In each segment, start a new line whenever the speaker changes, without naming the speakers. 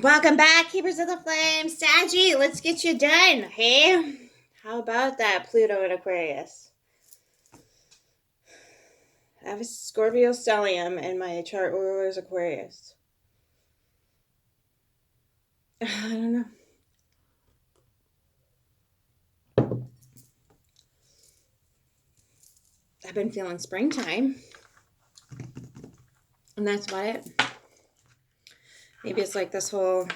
Welcome back, Keepers of the Flame. Saggy, let's get you done, hey? How about that, Pluto in Aquarius? I have a Scorpio stellium and my chart ruler is Aquarius. I don't know. I've been feeling springtime. And that's about it. Maybe it's like this whole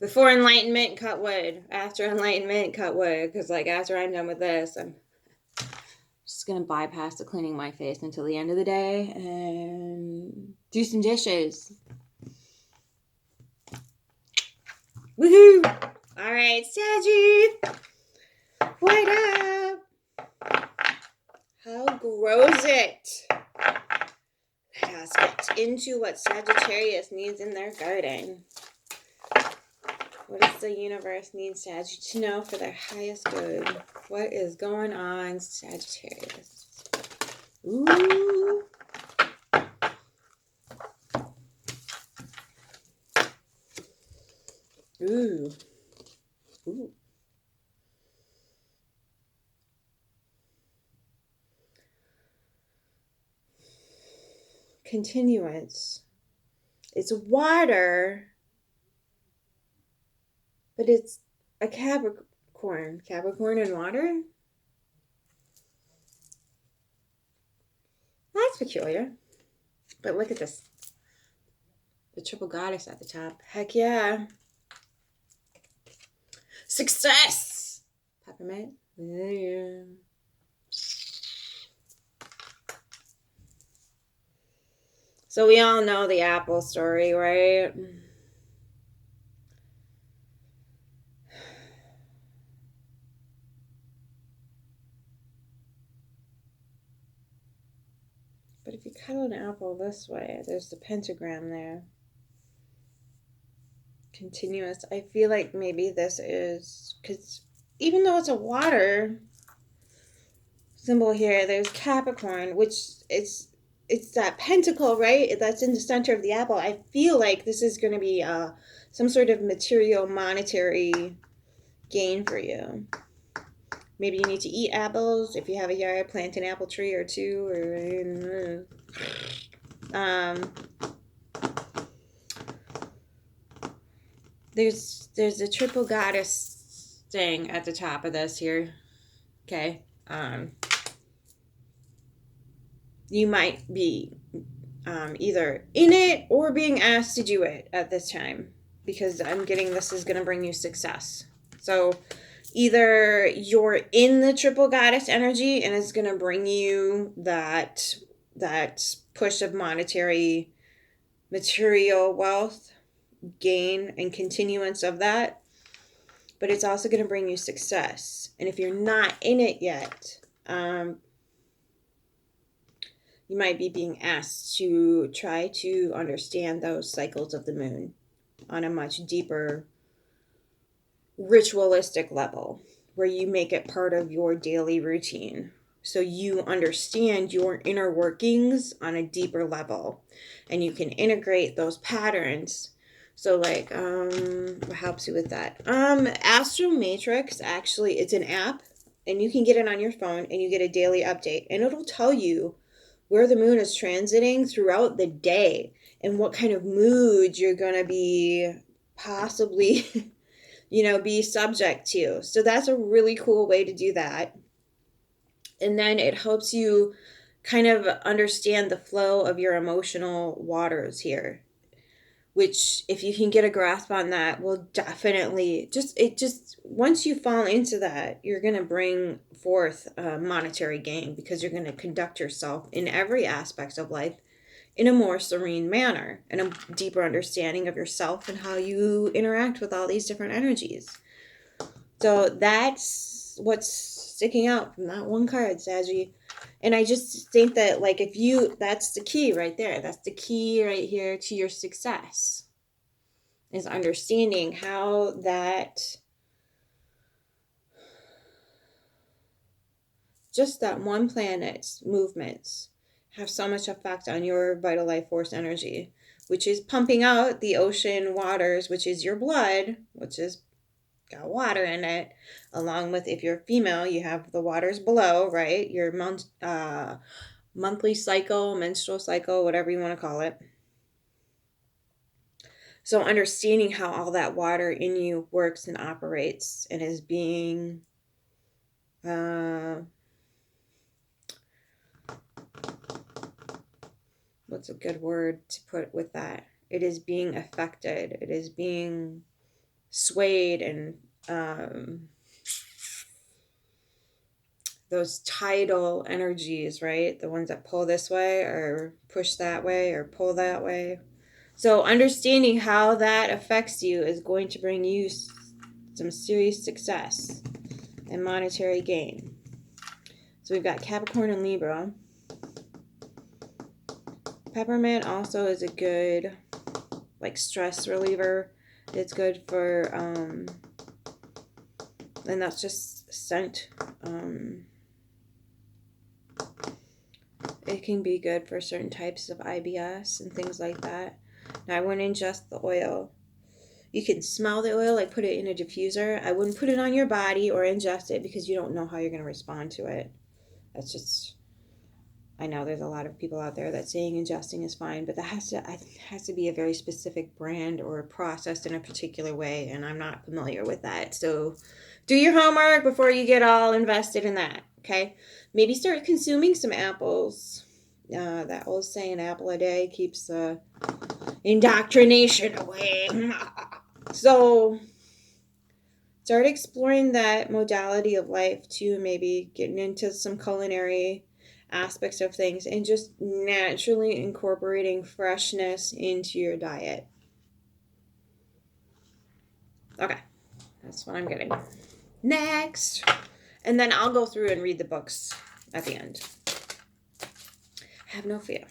before enlightenment, cut wood. After enlightenment, cut wood. Because, like, after I'm done with this, I'm just going to bypass the cleaning my face until the end of the day and do some dishes. Woohoo! All right, Saggy. What up? How grows it? Let us get into what Sagittarius needs in their garden. What does the universe need Sagittarius to know for their highest good? What is going on, Sagittarius? Ooh. Ooh. Ooh. Continuance. It's water, but it's a Capricorn. Capricorn and water? That's peculiar. But look at this. The triple goddess at the top. Heck yeah. Success! Peppermint. Yeah. So we all know the apple story, right? But if you cut an apple this way, there's the pentagram there. Continuous. I feel like maybe this is, because even though it's a water symbol here, there's Capricorn, which it's that pentacle, right? That's in the center of the apple. I feel like this is going to be some sort of material, monetary gain for you. Maybe you need to eat apples. If you have a yard, plant an apple tree or two. Or there's a triple goddess thing at the top of this here. Okay. You might be either in it or being asked to do it at this time, because I'm getting this is going to bring you success. So either you're in the triple goddess energy and it's going to bring you that push of monetary, material wealth, gain, and continuance of that, but it's also going to bring you success. And if you're not in it yet, you might be being asked to try to understand those cycles of the moon on a much deeper, ritualistic level, where you make it part of your daily routine. So you understand your inner workings on a deeper level, and you can integrate those patterns. So, like, what helps you with that? Astro Matrix, actually, it's an app, and you can get it on your phone, and you get a daily update, and it'll tell you where the moon is transiting throughout the day and what kind of mood you're going to be possibly, be subject to. So that's a really cool way to do that. And then it helps you kind of understand the flow of your emotional waters here, which, if you can get a grasp on that, will definitely just once you fall into that, you're going to bring forth a monetary gain, because you're going to conduct yourself in every aspect of life in a more serene manner and a deeper understanding of yourself and how you interact with all these different energies. So that's what's sticking out from that one card, Saggy. And I just think that, like, that's the key right there. That's the key right here to your success, is understanding how that one planet's movements, have so much effect on your vital life force energy, which is pumping out the ocean waters, which is your blood, which is got water in it, along with, if you're female, you have the waters below, right? Your monthly cycle, menstrual cycle, whatever you want to call it. So understanding how all that water in you works and operates and is being what's a good word to put with that? It is being affected. It is being swayed, and those tidal energies, right? The ones that pull this way or push that way or pull that way. So understanding how that affects you is going to bring you some serious success and monetary gain. So we've got Capricorn and Libra. Peppermint also is a good stress reliever. It's good for and that's just scent. It can be good for certain types of IBS and things like that. Now, I wouldn't ingest the oil. You can smell the oil, put it in a diffuser. I wouldn't put it on your body or ingest it because you don't know how you're going to respond to it. That's just, I know there's a lot of people out there that saying ingesting is fine, but that has to be a very specific brand or processed in a particular way, and I'm not familiar with that. So do your homework before you get all invested in that, okay? Maybe start consuming some apples. That old saying, apple a day keeps indoctrination away. So start exploring that modality of life too, maybe getting into some culinary aspects of things and just naturally incorporating freshness into your diet. Okay, that's what I'm getting. Next. And then I'll go through and read the books at the end. Have no fear.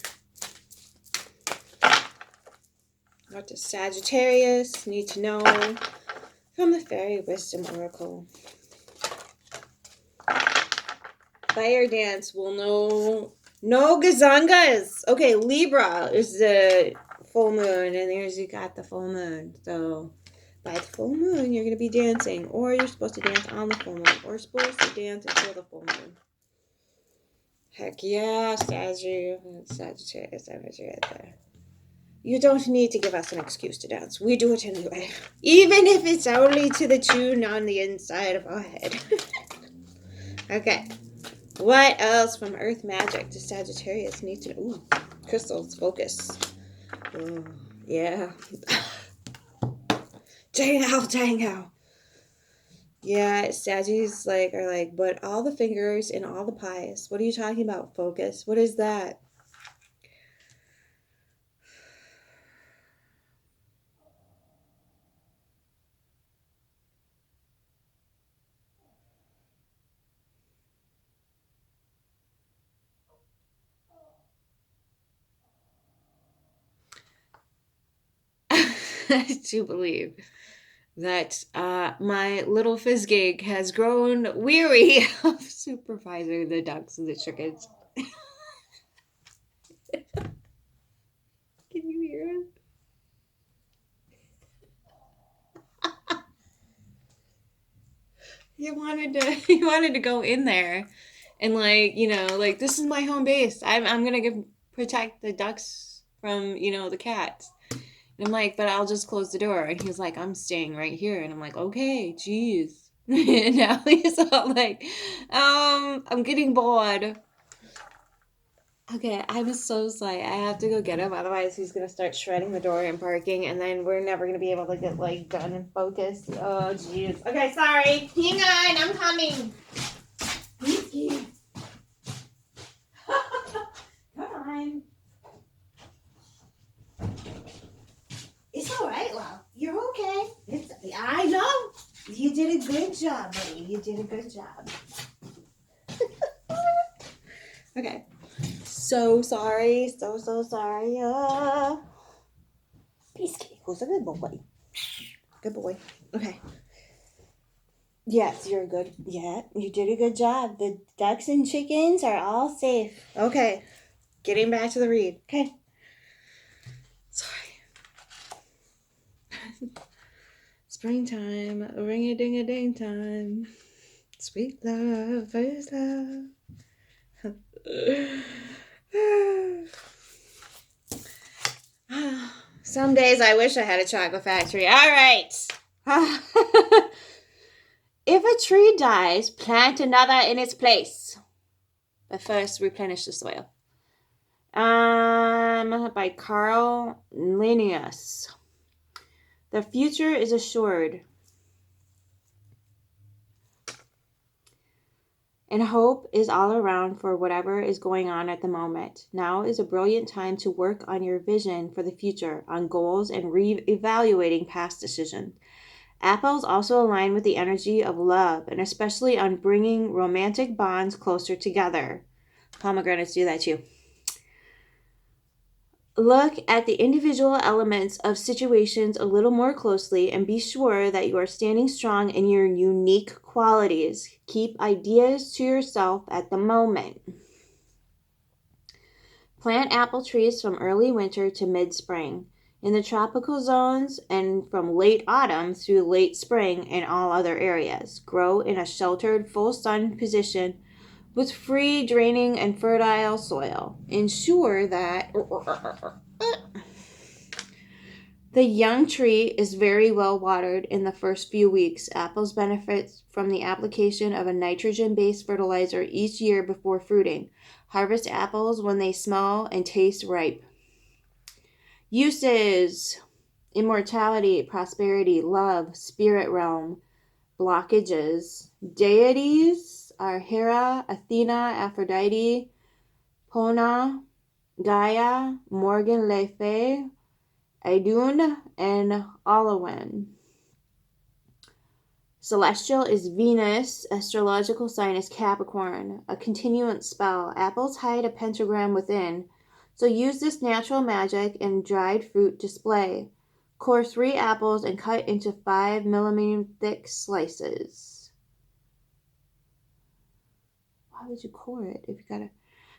What does Sagittarius need to know from the Fairy Wisdom Oracle? Fire dance will know no gazangas. Okay, Libra is the full moon, and there's you got the full moon. So by the full moon, you're going to be dancing, or you're supposed to dance on the full moon, or supposed to dance until the full moon. Heck yeah, Sagittarius energy right there. You don't need to give us an excuse to dance. We do it anyway. Even if it's only to the tune on the inside of our head. Okay. What else from Earth Magic does Sagittarius need to know? Ooh, crystals, focus. Ooh, yeah. Tango. Yeah, Saggies are but all the fingers in all the pies. What are you talking about? Focus. What is that? I do believe that my little Fizzgig has grown weary of supervising the ducks and the chickens. Can you hear him? He wanted to go in there and this is my home base. I'm gonna protect the ducks from the cats. And I'm like, but I'll just close the door. And he's like, I'm staying right here. And I'm like, okay, geez. And now he's all like, I'm getting bored. Okay, I'm so sorry. I have to go get him. Otherwise, he's going to start shredding the door and barking. And then we're never going to be able to get, done and focused. Oh, jeez. Okay, sorry. Hang on. I'm coming. Come on. It's all right, love. You're okay. I know. You did a good job, buddy. You did a good job. Okay. So sorry. So sorry. Peace. Who's a good boy? Good boy. Okay. Yes, you're good. Yeah, you did a good job. The ducks and chickens are all safe. Okay. Getting back to the read. Okay. Sorry. Springtime, ring-a-ding-a-ding time. Sweet love, first love. Some days I wish I had a chocolate factory. All right. If a tree dies, plant another in its place. But first, replenish the soil. By Carl Linnaeus. The future is assured, and hope is all around for whatever is going on at the moment. Now is a brilliant time to work on your vision for the future, on goals, and re-evaluating past decisions. Apples also align with the energy of love, and especially on bringing romantic bonds closer together. Pomegranates do that too. Look at the individual elements of situations a little more closely and be sure that you are standing strong in your unique qualities. Keep ideas to yourself at the moment. Plant apple trees from early winter to mid-spring. In the tropical zones and from late autumn through late spring in all other areas. Grow in a sheltered, full sun position with free draining and fertile soil. Ensure that the young tree is very well watered in the first few weeks. Apples benefit from the application of a nitrogen-based fertilizer each year before fruiting. Harvest apples when they smell and taste ripe. Uses: immortality, prosperity, love, spirit realm. Blockages: deities are Hera, Athena, Aphrodite, Pona, Gaia, Morgan Le Fay, Idun, and Olwen. Celestial is Venus. Astrological sign is Capricorn. A continuance spell. Apples hide a pentagram within, so use this natural magic in dried fruit display. Core 3 apples and cut into 5 millimeter thick slices. Why would you core it if you gotta?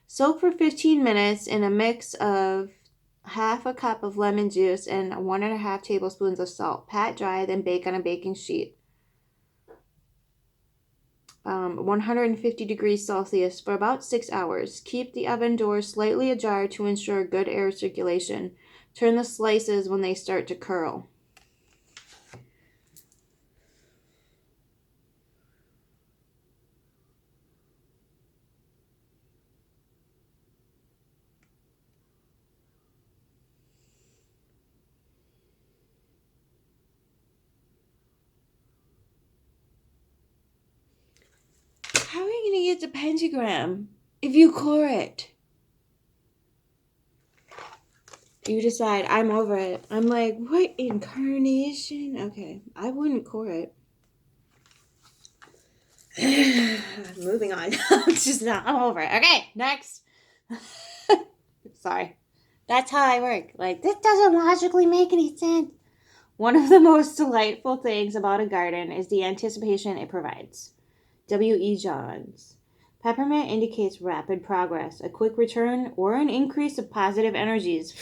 Soak for 15 minutes in a mix of half a cup of lemon juice and 1.5 tablespoons of salt. Pat dry, then bake on a baking sheet. 150 degrees Celsius for about 6 hours. Keep the oven door slightly ajar to ensure good air circulation. Turn the slices when they start to curl. How are you going to get the pentagram if you core it? You decide, I'm over it. I'm like, what incarnation? Okay, I wouldn't core it. Moving on. It's just not, I'm over it. Okay, next. Sorry. That's how I work. Like, this doesn't logically make any sense. One of the most delightful things about a garden is the anticipation it provides. W.E. Johns. Peppermint indicates rapid progress, a quick return, or an increase of positive energies.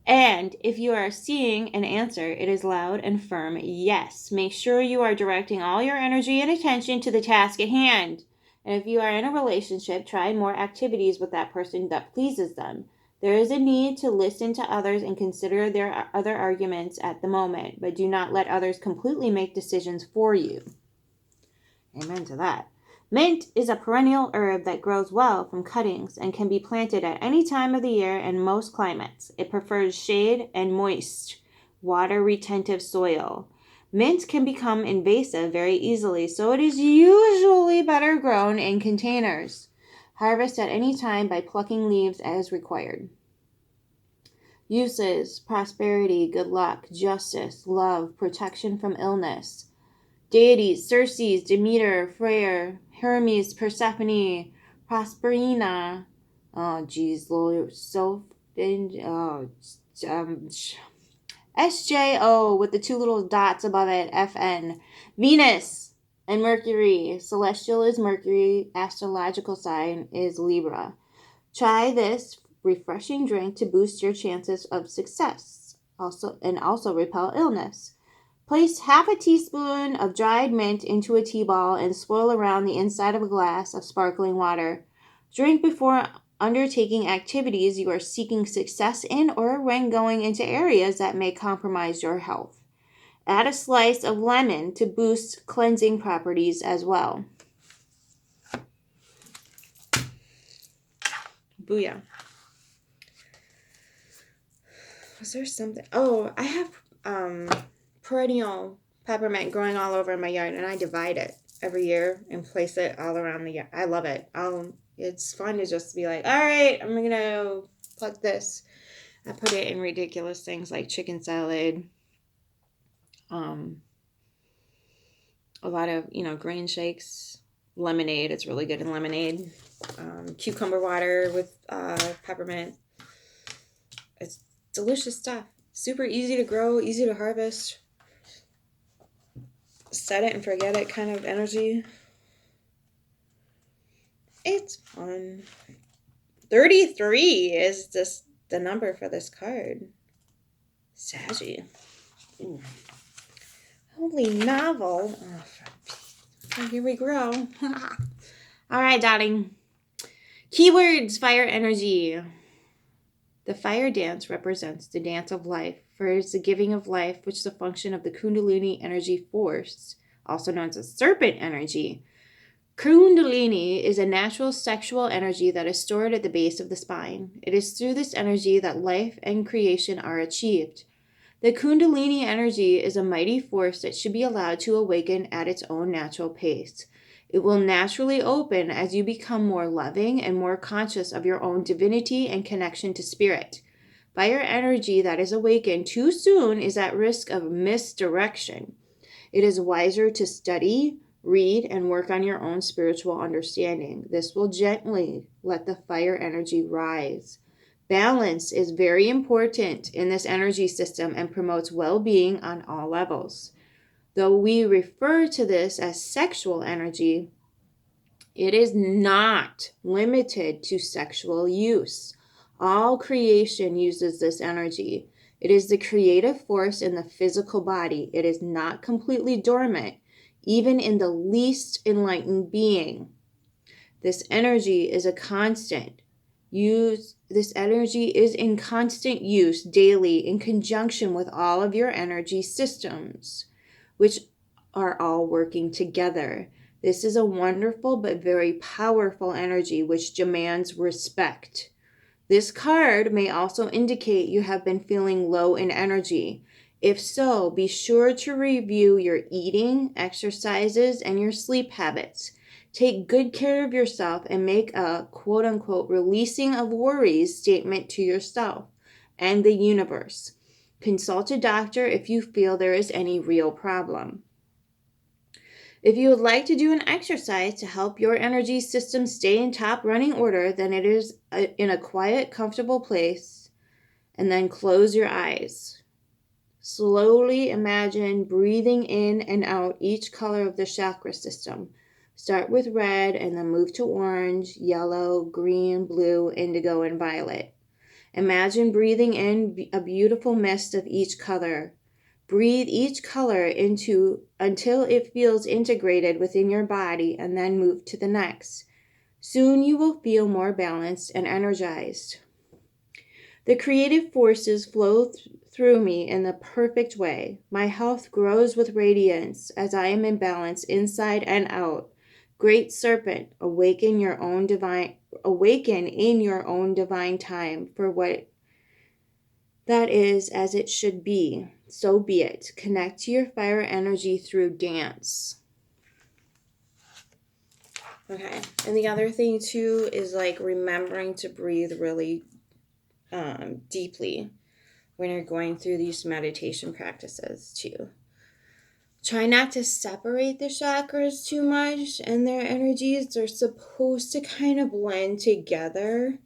And if you are seeing an answer, it is loud and firm yes. Make sure you are directing all your energy and attention to the task at hand. And if you are in a relationship, try more activities with that person that pleases them. There is a need to listen to others and consider their other arguments at the moment, but do not let others completely make decisions for you. Amen to that. Mint is a perennial herb that grows well from cuttings and can be planted at any time of the year in most climates. It prefers shade and moist, water-retentive soil. Mint can become invasive very easily, so it is usually better grown in containers. Harvest at any time by plucking leaves as required. Uses: prosperity, good luck, justice, love, protection from illness. Deities: Circe, Demeter, Freyr, Hermes, Persephone, Prosperina. Oh, geez, Lord. SJO with the 2 little dots above it, FN. Venus and Mercury. Celestial is Mercury. Astrological sign is Libra.
Try this refreshing drink to boost your chances of success, also repel illness. Place half a teaspoon of dried mint into a tea ball and swirl around the inside of a glass of sparkling water. Drink before undertaking activities you are seeking success in or when going into areas that may compromise your health. Add a slice of lemon to boost cleansing properties as well.
Booyah. Was there something? Oh, I have perennial peppermint growing all over my yard, and I divide it every year and place it all around the yard. I love it. It's fun to just be like, all right, I'm going to put this. I put it in ridiculous things like chicken salad, a lot of, grain shakes, lemonade. It's really good in lemonade. Cucumber water with peppermint. It's delicious stuff. Super easy to grow, easy to harvest. Set it and forget it kind of energy. It's fun. 33 is just the number for this card. Saggy. Ooh. Holy novel. Oh, here we grow. All right, darling. Keywords, fire energy. The fire dance represents the dance of life, for it is the giving of life, which is a function of the Kundalini energy force, also known as serpent energy. Kundalini is a natural sexual energy that is stored at the base of the spine. It is through this energy that life and creation are achieved. The Kundalini energy is a mighty force that should be allowed to awaken at its own natural pace. It will naturally open as you become more loving and more conscious of your own divinity and connection to spirit. Fire energy that is awakened too soon is at risk of misdirection. It is wiser to study, read, and work on your own spiritual understanding. This will gently let the fire energy rise. Balance is very important in this energy system and promotes well-being on all levels. Though we refer to this as sexual energy, it is not limited to sexual use. All creation uses this energy. It is the creative force in the physical body. It is not completely dormant, even in the least enlightened being. This energy is a constant use. This energy is in constant use daily in conjunction with all of your energy systems, which are all working together. This is a wonderful but very powerful energy which demands respect. This card may also indicate you have been feeling low in energy. If so, be sure to review your eating, exercises, and your sleep habits. Take good care of yourself and make a quote-unquote releasing of worries statement to yourself and the universe. Consult a doctor if you feel there is any real problem. If you would like to do an exercise to help your energy system stay in top running order, then it is in a quiet, comfortable place, and then close your eyes. Slowly imagine breathing in and out each color of the chakra system. Start with red and then move to orange, yellow, green, blue, indigo, and violet. Imagine breathing in a beautiful mist of each color. Breathe each color into until it feels integrated within your body and then move to the next. Soon you will feel more balanced and energized. The creative forces flow through me in the perfect way. My health grows with radiance as I am in balance inside and out. Great serpent, awaken in your own divine time for what that is as it should be. So be it. Connect to your fire energy through dance. Okay. And the other thing too is like remembering to breathe really deeply when you're going through these meditation practices too. Try not to separate the chakras too much and their energies. They're supposed to kind of blend together.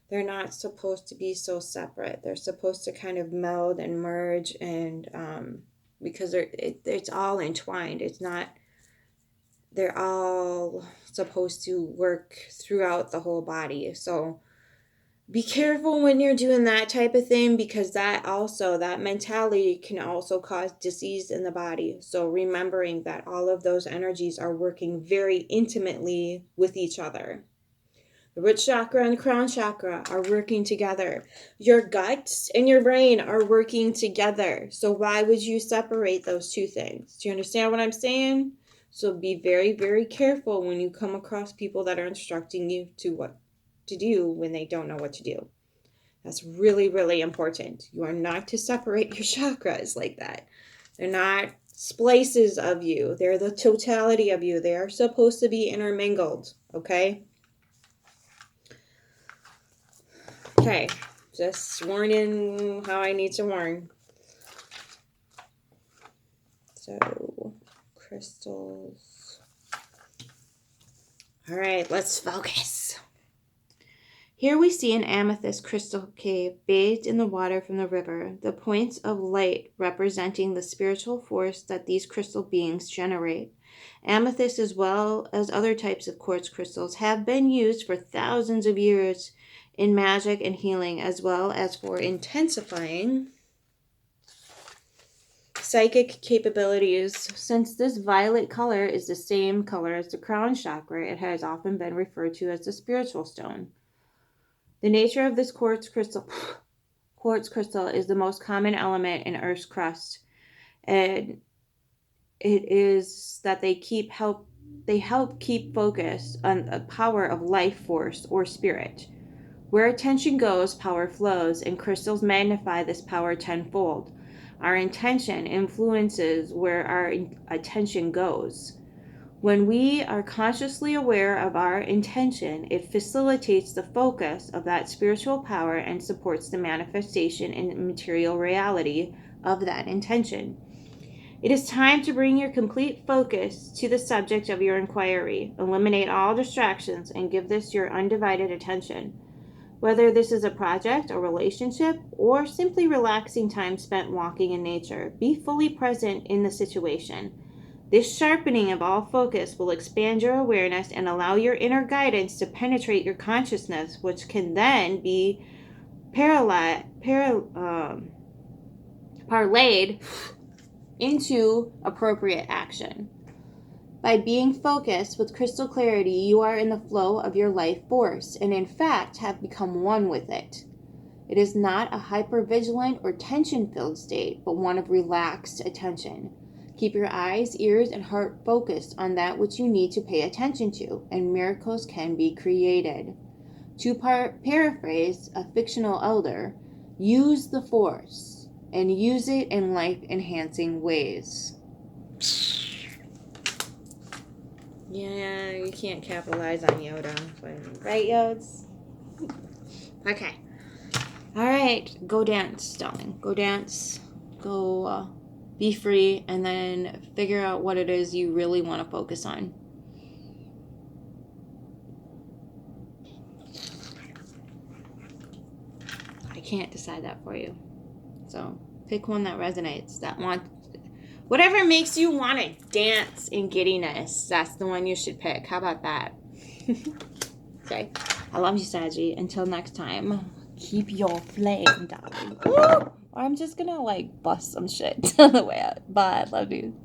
They're not supposed to be so separate. They're supposed to kind of meld and merge, and because it's all entwined. They're all supposed to work throughout the whole body. So be careful when you're doing that type of thing, because that mentality can also cause disease in the body. So remembering that all of those energies are working very intimately with each other. The root chakra and the crown chakra are working together. Your guts and your brain are working together. So why would you separate those two things? Do you understand what I'm saying? So be very, very careful when you come across people that are instructing you to what to do when they don't know what to do. That's really, really important. You are not to separate your chakras like that. They're not splices of you. They're the totality of you. They are supposed to be intermingled, okay? Okay, just warning how I need to warn. So, crystals. All right, let's focus.
Here we see an amethyst crystal cave bathed in the water from the river, the points of light representing the spiritual force that these crystal beings generate. Amethyst, as well as other types of quartz crystals, have been used for thousands of years in magic and healing, as well as for
Intensifying psychic capabilities.
Since this violet color is the same color as the crown chakra, it has often been referred to as the spiritual stone. The nature of this quartz crystal is the most common element in Earth's crust, and it is that they help keep focus on the power of life force or spirit. Where attention goes, power flows, and crystals magnify this power tenfold. Our intention influences where our attention goes. When we are consciously aware of our intention, it facilitates the focus of that spiritual power and supports the manifestation in material reality of that intention. It is time to bring your complete focus to the subject of your inquiry. Eliminate all distractions and give this your undivided attention. Whether this is a project, a relationship, or simply relaxing time spent walking in nature, be fully present in the situation. This sharpening of all focus will expand your awareness and allow your inner guidance to penetrate your consciousness, which can then be parlayed into appropriate action. By being focused with crystal clarity, you are in the flow of your life force and, in fact, have become one with it. It is not a hypervigilant or tension-filled state, but one of relaxed attention. Keep your eyes, ears, and heart focused on that which you need to pay attention to, and miracles can be created. To paraphrase a fictional elder, use the force and use it in life-enhancing ways.
Yeah, you can't capitalize on Yoda.
Right, Yods?
Okay.
All right, go dance, darling. Go dance. Go be free, and then figure out what it is you really want to focus on. I can't decide that for you. So pick one that resonates. Whatever makes you want to dance in giddiness. That's the one you should pick. How about that? Okay. I love you, Saggy. Until next time, keep your flame, darling. Or I'm just gonna bust some shit on the way out. Bye. Love you.